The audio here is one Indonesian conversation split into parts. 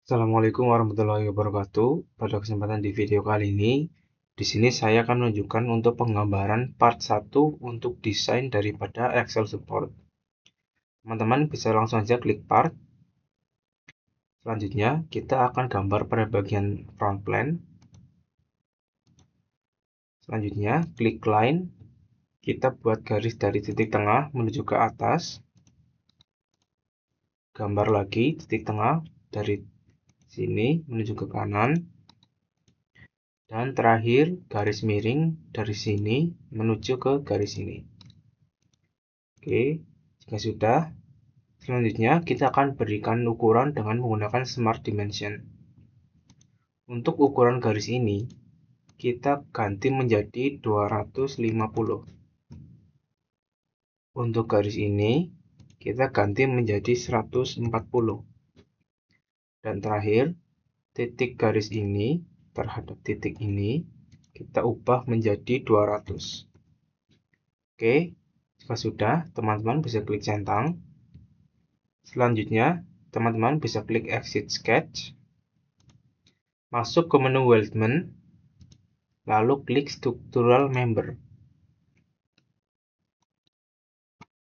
Assalamualaikum warahmatullahi wabarakatuh. Pada kesempatan di video kali ini, di sini saya akan menunjukkan untuk penggambaran part 1 untuk desain daripada Excel support. Teman-teman bisa langsung saja klik part. Selanjutnya, kita akan gambar pada bagian front plan. Selanjutnya, klik line. Kita buat garis dari titik tengah menuju ke atas. Gambar lagi titik tengah dari sini menuju ke kanan. Dan terakhir, garis miring dari sini menuju ke garis ini. Oke, jika sudah, selanjutnya kita akan berikan ukuran dengan menggunakan Smart Dimension. Untuk ukuran garis ini, kita ganti menjadi 250. Untuk garis ini, kita ganti menjadi 140. Dan terakhir, titik garis ini terhadap titik ini, kita ubah menjadi 200. Oke, jika sudah, teman-teman bisa klik centang. Selanjutnya, teman-teman bisa klik Exit Sketch. Masuk ke menu Weldment, lalu klik Structural Member.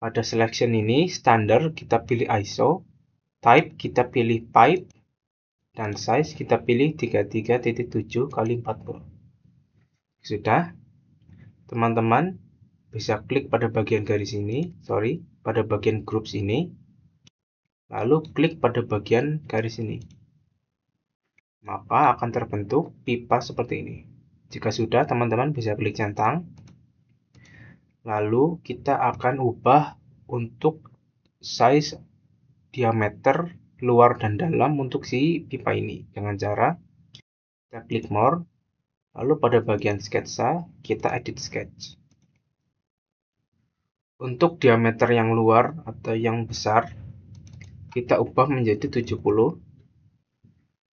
Pada selection ini, standar kita pilih ISO, type kita pilih pipe, dan size kita pilih 33.7x40. Sudah, teman-teman bisa klik pada bagian garis ini, pada bagian groups ini, lalu klik pada bagian garis ini. Maka akan terbentuk pipa seperti ini. Jika sudah, teman-teman bisa klik centang. Lalu kita akan ubah untuk size diameter luar dan dalam untuk si pipa ini dengan cara kita klik more, lalu pada bagian sketsa kita edit sketch. Untuk diameter yang luar atau yang besar kita ubah menjadi 70,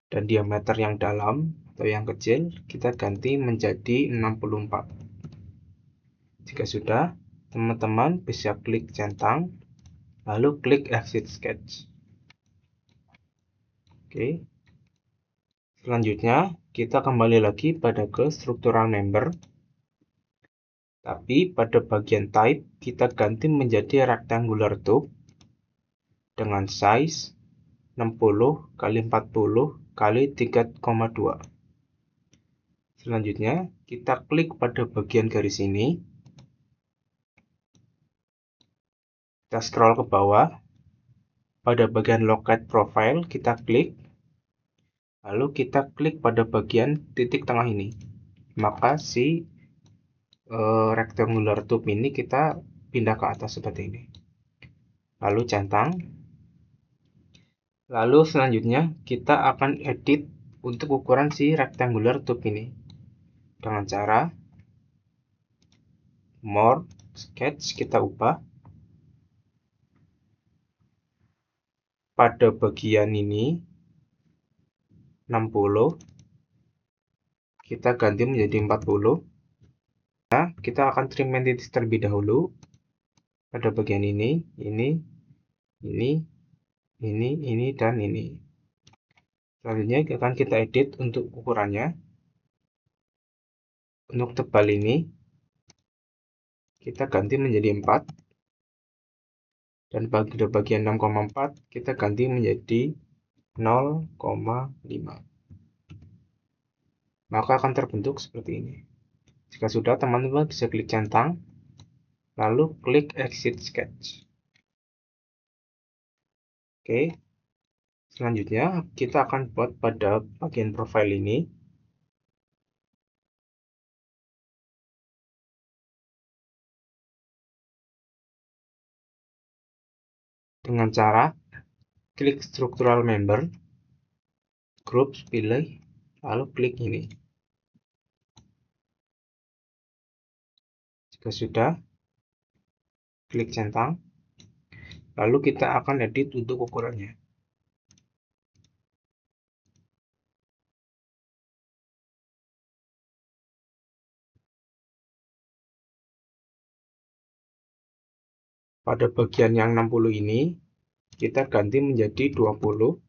dan diameter yang dalam atau yang kecil kita ganti menjadi 64. Jika sudah, teman-teman bisa klik centang, lalu klik exit sketch. Oke. Selanjutnya, kita kembali lagi pada ke structural member. Tapi pada bagian type, kita ganti menjadi rectangular tube dengan size 60 x 40 x 3,2. Selanjutnya, kita klik pada bagian garis ini. Kita scroll ke bawah. Pada bagian locate profile, kita klik. Lalu kita klik pada bagian titik tengah ini. Maka si rectangular tube ini kita pindah ke atas seperti ini. Lalu centang. Lalu selanjutnya kita akan edit untuk ukuran si rectangular tube ini dengan cara more sketch kita ubah. Pada bagian ini 60 kita ganti menjadi 40. Nah, kita akan trim entities terlebih dahulu pada bagian ini, dan ini. Selanjutnya akan kita edit untuk ukurannya. Untuk tebal ini kita ganti menjadi 4, dan pada bagian 6,4 kita ganti menjadi 0,5. Maka akan terbentuk seperti ini. Jika sudah, teman-teman bisa klik centang, lalu klik exit sketch. Oke, selanjutnya kita akan buat pada bagian profile ini. Dengan cara klik structural member, groups pilih, lalu klik ini. Jika sudah, klik centang, lalu kita akan edit untuk ukurannya. Pada bagian yang 60 ini, kita ganti menjadi 20.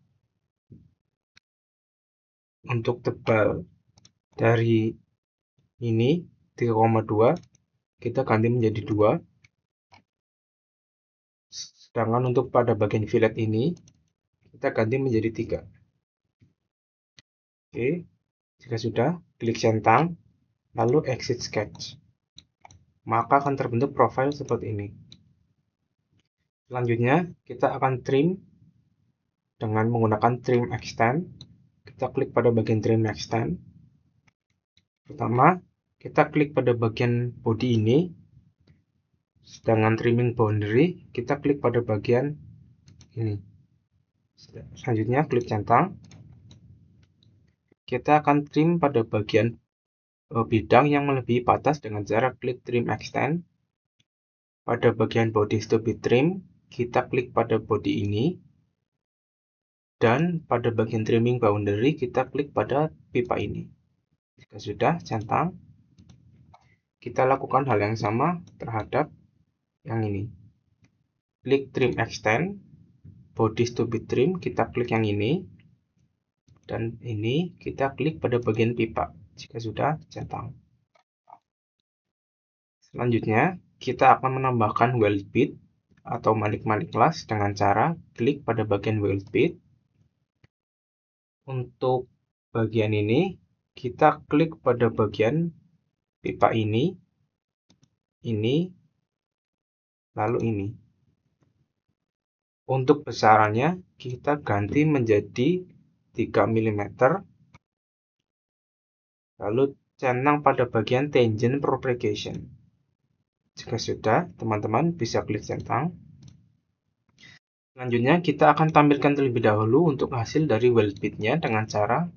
untuk tebal dari ini 3,2 kita ganti menjadi 2. Sedangkan untuk pada bagian fillet ini kita ganti menjadi 3. Oke, jika sudah, klik centang, lalu exit sketch. Maka akan terbentuk profil seperti ini. Selanjutnya, kita akan trim dengan menggunakan trim extend. Kita klik pada bagian trim extend. Pertama, kita klik pada bagian body ini. Sedangkan trimming boundary, kita klik pada bagian ini. Selanjutnya, klik centang. Kita akan trim pada bagian bidang yang melebihi batas dengan cara klik trim extend. Pada bagian body to be trim, kita klik pada body ini. Dan pada bagian trimming boundary, kita klik pada pipa ini. Jika sudah, centang. Kita lakukan hal yang sama terhadap yang ini. Klik trim extend, body to be trim, kita klik yang ini. Dan ini kita klik pada bagian pipa. Jika sudah, centang. Selanjutnya, kita akan menambahkan weld bit atau manik-manik las dengan cara klik pada bagian weld bit. Untuk bagian ini, kita klik pada bagian pipa ini, lalu ini. Untuk besarannya, kita ganti menjadi 3 mm. Lalu centang pada bagian tangent propagation. Jika sudah, teman-teman bisa klik centang. Selanjutnya, kita akan tampilkan terlebih dahulu untuk hasil dari weld bitnya dengan cara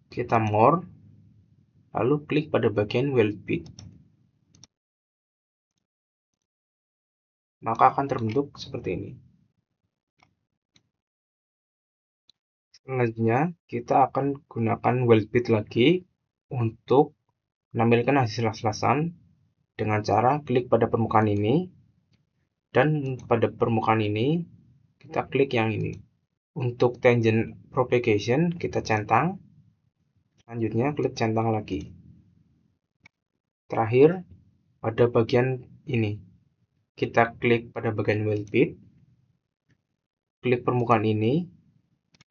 kita more, lalu klik pada bagian weld bit. Maka akan terbentuk seperti ini. Selanjutnya, kita akan gunakan weld bit lagi untuk menampilkan hasil las-lasan dengan cara klik pada permukaan ini, dan pada permukaan ini kita klik yang ini. Untuk tangent propagation kita centang, selanjutnya klik centang lagi. Terakhir pada bagian ini kita klik pada bagian weld bit, klik permukaan ini,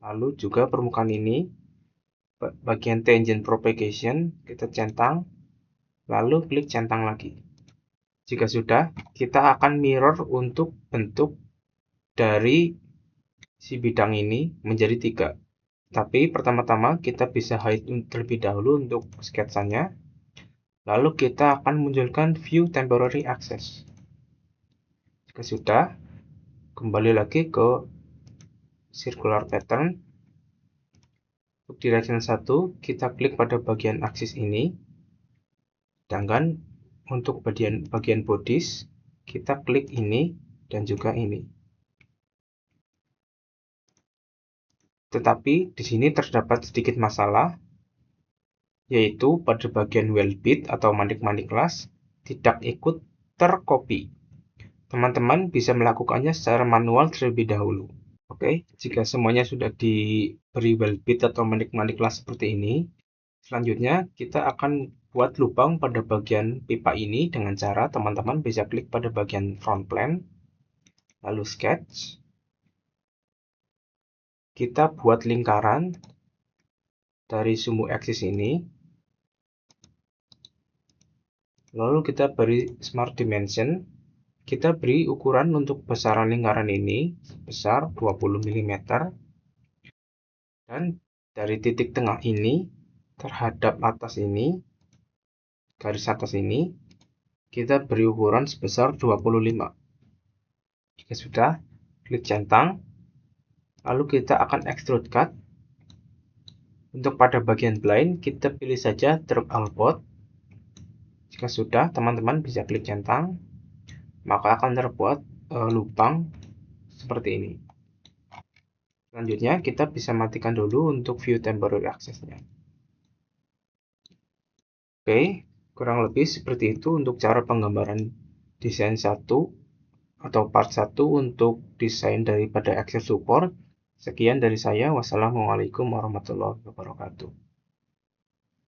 lalu juga permukaan ini, bagian tangent propagation kita centang, lalu klik centang lagi. Jika sudah, kita akan mirror untuk bentuk dari si bidang ini menjadi 3. Tapi pertama-tama kita bisa hide terlebih dahulu untuk sketsanya. Lalu kita akan munculkan view temporary access. Jika sudah, kembali lagi ke circular pattern. Untuk direction 1, kita klik pada bagian aksis ini. Sedangkan untuk bagian bodies, kita klik ini dan juga ini. Tetapi di sini terdapat sedikit masalah, yaitu pada bagian weld bit atau manik-manik las tidak ikut tercopy. Teman-teman bisa melakukannya secara manual terlebih dahulu. Oke, jika semuanya sudah diberi weld bit atau manik-manik las seperti ini, selanjutnya kita akan buat lubang pada bagian pipa ini dengan cara teman-teman bisa klik pada bagian front plane, lalu sketch. Kita buat lingkaran dari sumbu aksis ini, lalu kita beri smart dimension. Kita beri ukuran untuk besaran lingkaran ini sebesar 20 mm. Dan dari titik tengah ini terhadap atas ini, garis atas ini, kita beri ukuran sebesar 25. Jika sudah, klik centang. Lalu kita akan extrude cut. Untuk pada bagian blind, kita pilih saja drop output. Jika sudah, teman-teman bisa klik centang. Maka akan terbuat lubang seperti ini. Selanjutnya, kita bisa matikan dulu untuk view temporary access-nya. Oke, kurang lebih seperti itu untuk cara penggambaran desain 1 atau part 1 untuk desain daripada access support. Sekian dari saya. Wassalamualaikum warahmatullahi wabarakatuh.